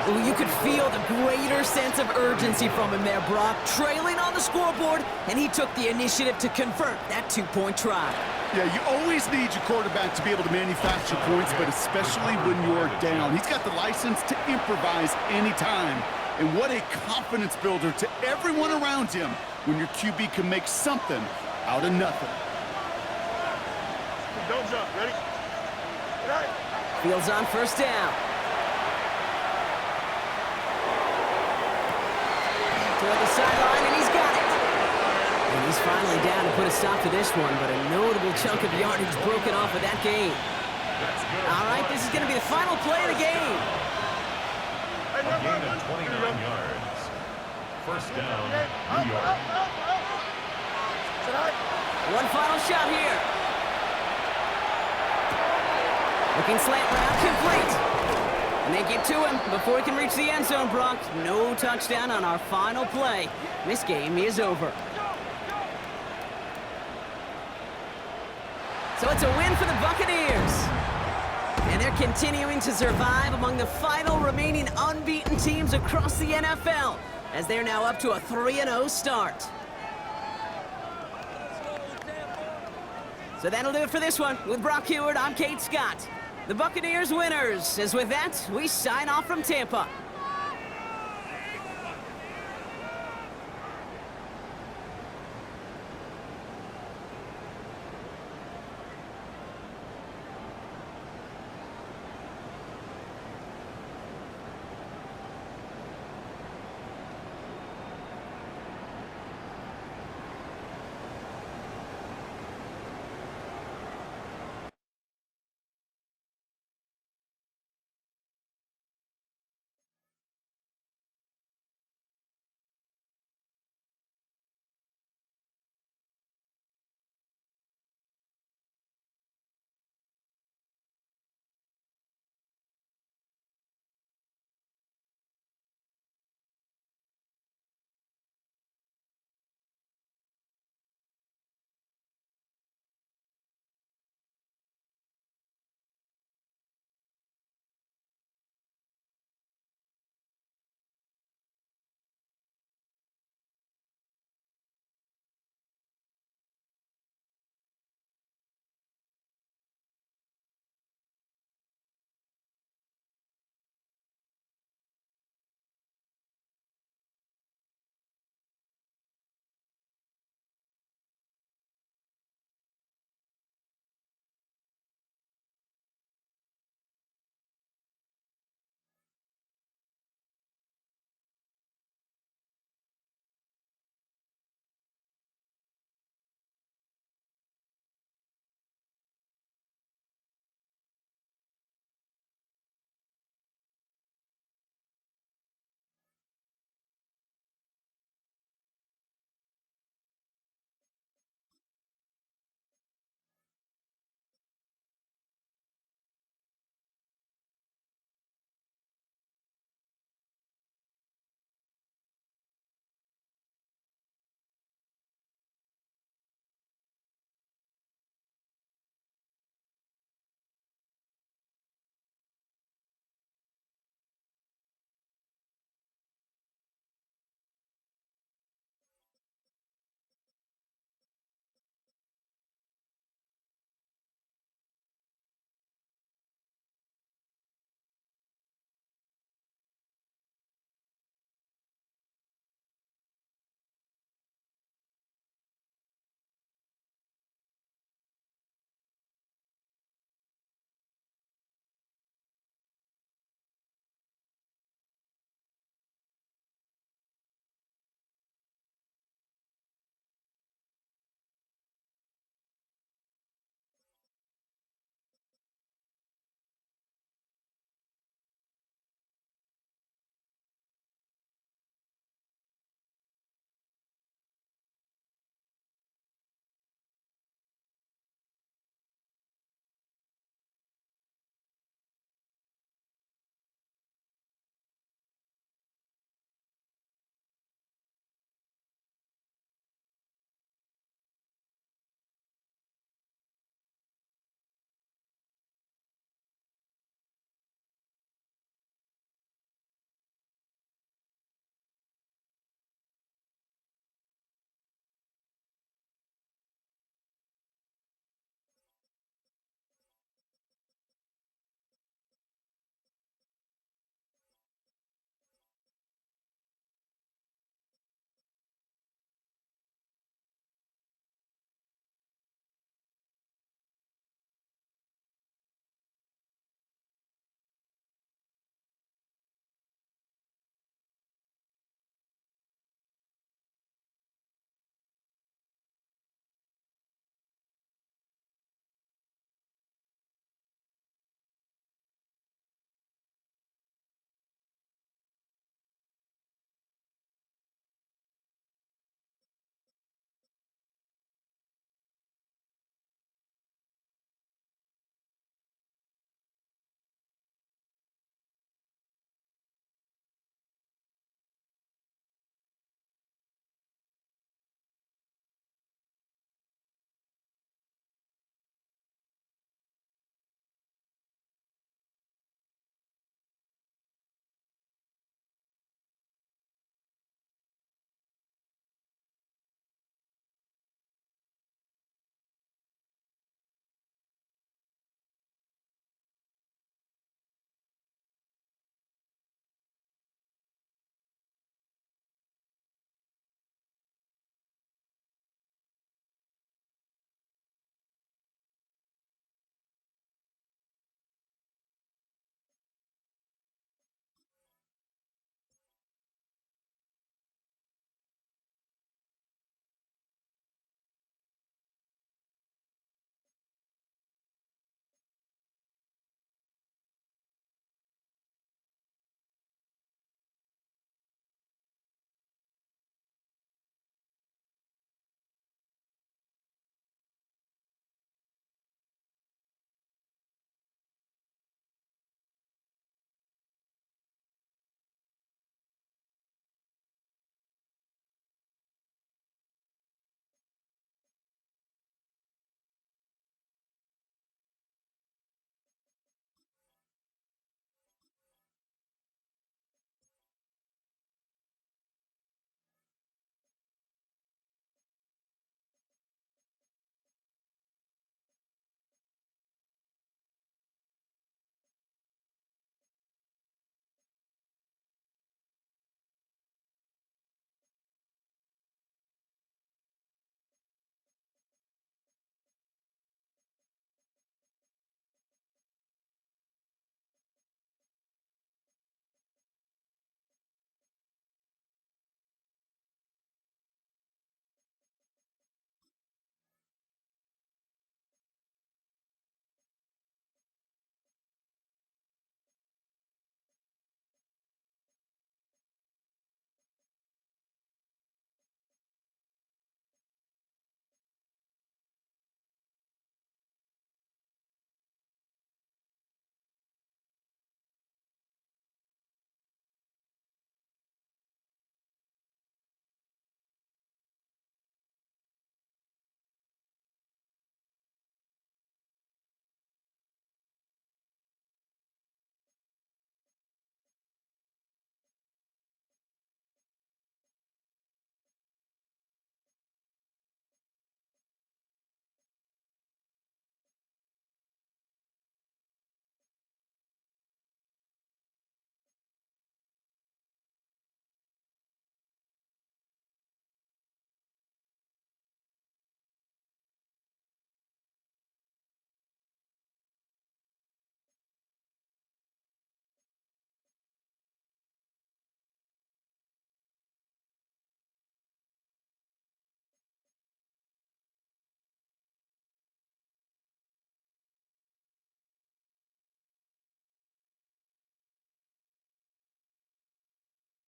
Ooh, you could feel the greater sense of urgency from him there, Brock. Trailing on the scoreboard, and he took the initiative to convert that 2-point try. Yeah, you always need your quarterback to be able to manufacture points, but especially when you're down. He's got the license to improvise anytime. And what a confidence builder to everyone around him when your QB can make something out of nothing. Don't jump. Ready? Right. Fields on first down. Toward the sideline, and he's got it. And he's finally down to put a stop to this one, but a notable chunk of yardage broken off of that gain. All right, this is going to be the final play of the game. A gain of 29 yards. First down, New York. One final shot here. Looking slant route, complete. And they get to him before he can reach the end zone, Brock. No touchdown on our final play. This game is over. So it's a win for the Buccaneers. And they're continuing to survive among the final remaining unbeaten teams across the NFL, as they're now up to a 3-0 start. So that'll do it for this one. With Brock Heward, I'm Kate Scott. The Buccaneers winners, as with that, we sign off from Tampa.